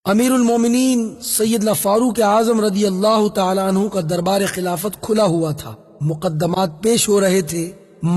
امیر المومنین سیدنا فاروق اعظم رضی اللہ تعالیٰ عنہ کا دربار خلافت کھلا ہوا تھا، مقدمات پیش ہو رہے تھے،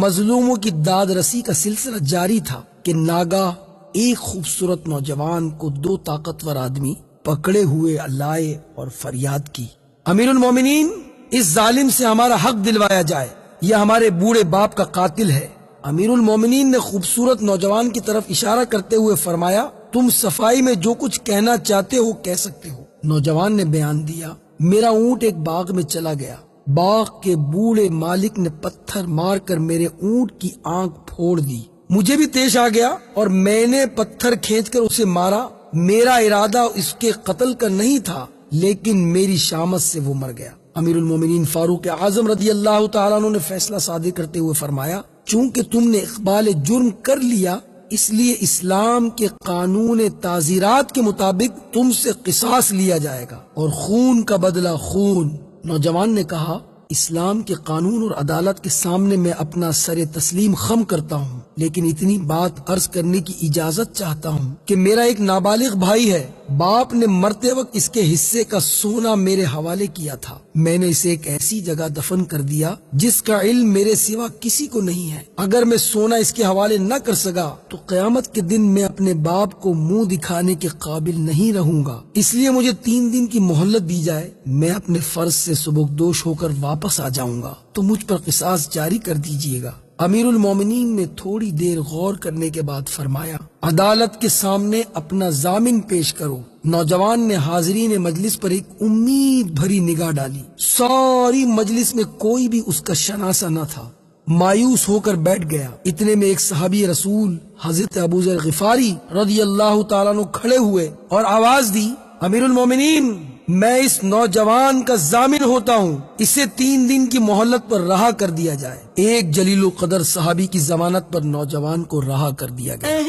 مظلوموں کی داد رسی کا سلسلہ جاری تھا کہ ناگاہ ایک خوبصورت نوجوان کو دو طاقتور آدمی پکڑے ہوئے لائے اور فریاد کی، امیر المومنین اس ظالم سے ہمارا حق دلوایا جائے، یہ ہمارے بوڑھے باپ کا قاتل ہے۔ امیر المومنین نے خوبصورت نوجوان کی طرف اشارہ کرتے ہوئے فرمایا، تم صفائی میں جو کچھ کہنا چاہتے ہو کہہ سکتے ہو۔ نوجوان نے بیان دیا، میرا اونٹ ایک باغ میں چلا گیا، باغ کے بوڑھے مالک نے پتھر مار کر میرے اونٹ کی آنکھ پھوڑ دی، مجھے بھی تیش آ گیا اور میں نے پتھر کھینچ کر اسے مارا، میرا ارادہ اس کے قتل کا نہیں تھا لیکن میری شامت سے وہ مر گیا۔ امیر المومنین فاروق اعظم رضی اللہ تعالیٰ عنہ نے فیصلہ صادر کرتے ہوئے فرمایا، چونکہ تم نے اقبال جرم کر لیا اس لیے اسلام کے قانون تعزیرات کے مطابق تم سے قصاص لیا جائے گا اور خون کا بدلہ خون۔ نوجوان نے کہا، اسلام کے قانون اور عدالت کے سامنے میں اپنا سر تسلیم خم کرتا ہوں، لیکن اتنی بات عرض کرنے کی اجازت چاہتا ہوں کہ میرا ایک نابالغ بھائی ہے، باپ نے مرتے وقت اس کے حصے کا سونا میرے حوالے کیا تھا، میں نے اسے ایک ایسی جگہ دفن کر دیا جس کا علم میرے سوا کسی کو نہیں ہے، اگر میں سونا اس کے حوالے نہ کر سکا تو قیامت کے دن میں اپنے باپ کو منہ دکھانے کے قابل نہیں رہوں گا، اس لیے مجھے 3 دن کی مہلت دی جائے، میں اپنے فرض سے سبکدوش ہو کر واپس آ جاؤں گا تو مجھ پر قصاص جاری کر دیجیے گا۔ امیر المومنین نے تھوڑی دیر غور کرنے کے بعد فرمایا، عدالت کے سامنے اپنا ضامن پیش کرو۔ نوجوان نے حاضرین مجلس پر ایک امید بھری نگاہ ڈالی، ساری مجلس میں کوئی بھی اس کا شناسہ نہ تھا، مایوس ہو کر بیٹھ گیا۔ اتنے میں ایک صحابی رسول حضرت ابوذر غفاری رضی اللہ تعالیٰ عنہ کھڑے ہوئے اور آواز دی، امیر المومنین میں اس نوجوان کا ضامن ہوتا ہوں، اسے 3 دن کی مہلت پر رہا کر دیا جائے۔ ایک جلیل القدر صحابی کی ضمانت پر نوجوان کو رہا کر دیا گیا۔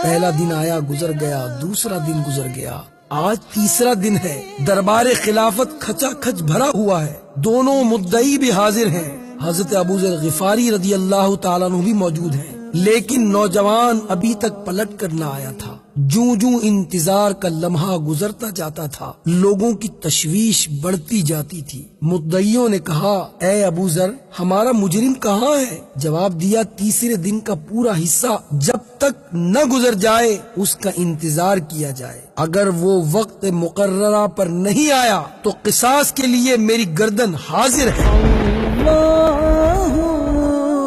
پہلا دن آیا گزر گیا، دوسرا دن گزر گیا، آج تیسرا دن ہے، دربار خلافت کھچا کھچ بھرا ہوا ہے، دونوں مدعی بھی حاضر ہیں، حضرت ابوذر غفاری رضی اللہ تعالیٰ عنہ بھی موجود ہیں، لیکن نوجوان ابھی تک پلٹ کر نہ آیا تھا۔ جوں جوں انتظار کا لمحہ گزرتا جاتا تھا، لوگوں کی تشویش بڑھتی جاتی تھی۔ مدعیوں نے کہا، اے ابوذر ہمارا مجرم کہاں ہے؟ جواب دیا، تیسرے دن کا پورا حصہ جب تک نہ گزر جائے اس کا انتظار کیا جائے، اگر وہ وقت مقررہ پر نہیں آیا تو قصاص کے لیے میری گردن حاضر ہے۔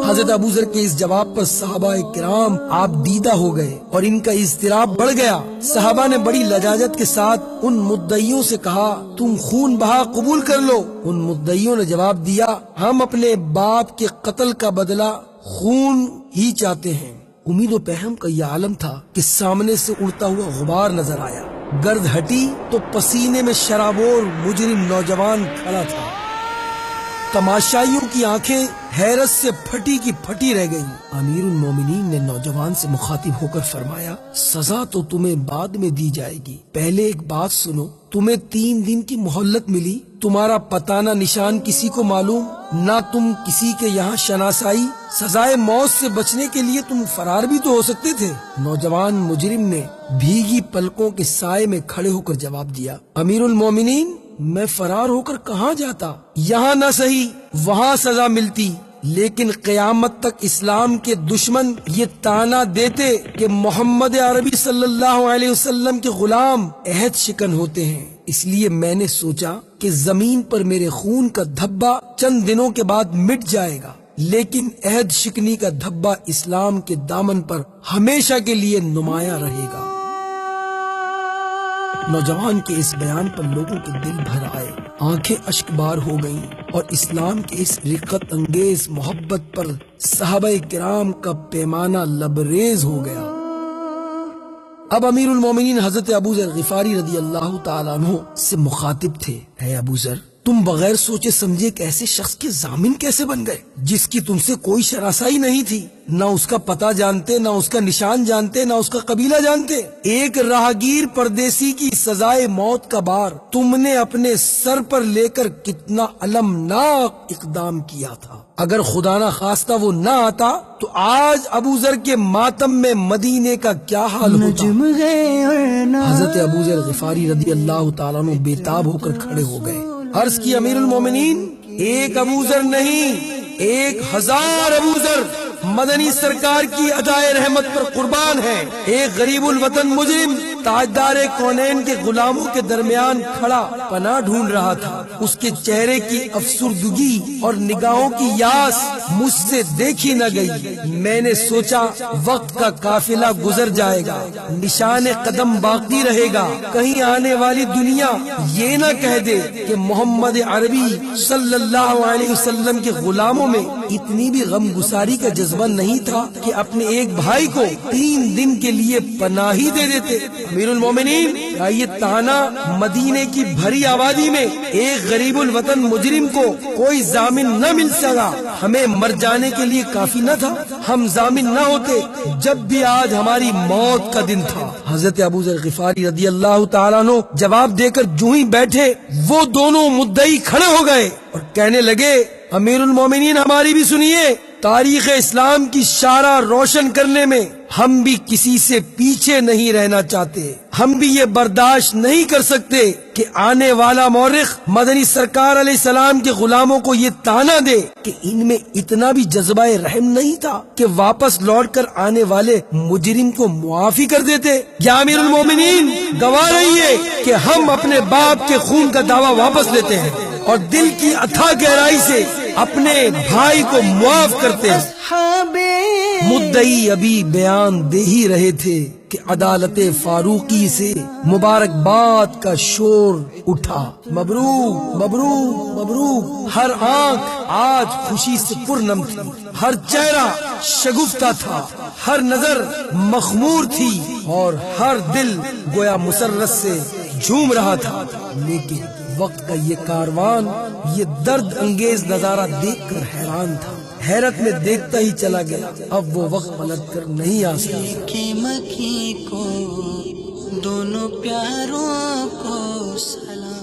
حضرت ابوذر کے اس جواب پر صحابہ کرام آپ دیدہ ہو گئے اور ان کا اضطراب بڑھ گیا۔ صحابہ نے بڑی لجاجت کے ساتھ ان مدعیوں سے کہا، تم خون بہا قبول کر لو۔ ان مدعیوں نے جواب دیا، ہم اپنے باپ کے قتل کا بدلہ خون ہی چاہتے ہیں۔ امید و پہم کا یہ عالم تھا کہ سامنے سے اڑتا ہوا غبار نظر آیا، گرد ہٹی تو پسینے میں شرابور مجرم نوجوان کھڑا تھا۔ تماشائیوں کی آنکھیں حیرت سے پھٹی کی پھٹی رہ گئیں۔ امیر المومنین نے نوجوان سے مخاطب ہو کر فرمایا، سزا تو تمہیں بعد میں دی جائے گی، پہلے ایک بات سنو، تمہیں 3 دن کی مہلت ملی، تمہارا پتہ نہ نشان کسی کو معلوم، نہ تم کسی کے یہاں شناسائی، سزائے موت سے بچنے کے لیے تم فرار بھی تو ہو سکتے تھے۔ نوجوان مجرم نے بھیگی پلکوں کے سائے میں کھڑے ہو کر جواب دیا، امیر المومنین میں فرار ہو کر کہاں جاتا، یہاں نہ سہی وہاں سزا ملتی، لیکن قیامت تک اسلام کے دشمن یہ تانا دیتے کہ محمد عربی صلی اللہ علیہ وسلم کے غلام عہد شکن ہوتے ہیں، اس لیے میں نے سوچا کہ زمین پر میرے خون کا دھبا چند دنوں کے بعد مٹ جائے گا، لیکن عہد شکنی کا دھبا اسلام کے دامن پر ہمیشہ کے لیے نمایاں رہے گا۔ نوجوان کے اس بیان پر لوگوں کے دل بھر آئے، آنکھیں اشک بار ہو گئیں اور اسلام کے اس رقت انگیز محبت پر صحابہ کرام کا پیمانہ لبریز ہو گیا۔ اب امیر المومنین حضرت ابوذر غفاری رضی اللہ تعالیٰ عنہ سے مخاطب تھے، اے ابوذر تم بغیر سوچے سمجھے ایک ایسے شخص کے ضامن کیسے بن گئے جس کی تم سے کوئی شناسائی نہیں تھی، نہ اس کا پتہ جانتے، نہ اس کا نشان جانتے، نہ اس کا قبیلہ جانتے، ایک راہگیر پردیسی کی سزائے موت کا بار تم نے اپنے سر پر لے کر کتنا المناک اقدام کیا تھا، اگر خدا نہ خواستہ وہ نہ آتا تو آج ابوذر کے ماتم میں مدینے کا کیا حال ہوتا۔ حضرت ابو ذر غفاری رضی اللہ تعالیٰ عنہ بےتاب ہو کر کھڑے ہو گئے. عرض کی امیر المومنین، ایک ابو ذر نہیں، 1000 ابو ذر مدنی سرکار کی ادائے رحمت پر قربان ہے. ایک غریب الوطن مجرم تاجدار کونین کے غلاموں کے درمیان کھڑا پناہ ڈھونڈ رہا تھا. اس کے چہرے کی افسردگی اور نگاہوں کی یاس مجھ سے دیکھی نہ گئی. میں نے سوچا وقت کا قافلہ گزر جائے گا، نشان قدم باقی رہے گا، کہیں آنے والی دنیا یہ نہ کہہ دے کہ محمد عربی صلی اللہ علیہ وسلم کے غلاموں میں اتنی بھی غم گساری کا جذبہ نہیں تھا کہ اپنے ایک بھائی کو 3 دن کے لیے پناہی دے دیتے. امیر المومنین، یہ تانا مدینے کی بھری آبادی میں ایک غریب الوطن مجرم کو کوئی ضامن نہ مل سکا ہمیں مر جانے کے لیے کافی نہ تھا؟ ہم ضامن نہ ہوتے جب بھی آج ہماری موت کا دن تھا. حضرت ابو ذر غفاری رضی اللہ تعالیٰ عنہ جواب دے کر جو ہی بیٹھے وہ دونوں مدعی کھڑے ہو گئے اور کہنے لگے، امیر المومنین ہماری بھی سنیے. تاریخ اسلام کی شارع روشن کرنے میں ہم بھی کسی سے پیچھے نہیں رہنا چاہتے. ہم بھی یہ برداشت نہیں کر سکتے کہ آنے والا مورخ مدنی سرکار علیہ السلام کے غلاموں کو یہ تانا دے کہ ان میں اتنا بھی جذبہ رحم نہیں تھا کہ واپس لوٹ کر آنے والے مجرم کو معافی کر دیتے. یا امیر المومنین، گواہ رہیے کہ ہم اپنے باپ کے خون کا دعویٰ واپس لیتے ہیں اور دل کی اتھا گہرائی سے اپنے بھائی کو معاف کرتے ہیں. مدعی ابھی بیان دے ہی رہے تھے کہ عدالت فاروقی سے مبارکباد کا شور اٹھا. مبروک مبروک مبروک. ہر آنکھ آج خوشی سے پرنم تھی، ہر چہرہ شگفتہ تھا، ہر نظر مخمور تھی اور ہر دل گویا مسرت سے جھوم رہا تھا. لیکن وقت کا یہ کاروان یہ درد انگیز نظارہ دیکھ کر حیران تھا، حیرت میں دیکھتا ہی چلا گیا. اب وہ وقت پلٹ کر نہیں آ سکتا. مکی کو دونوں پیاروں کو سلام.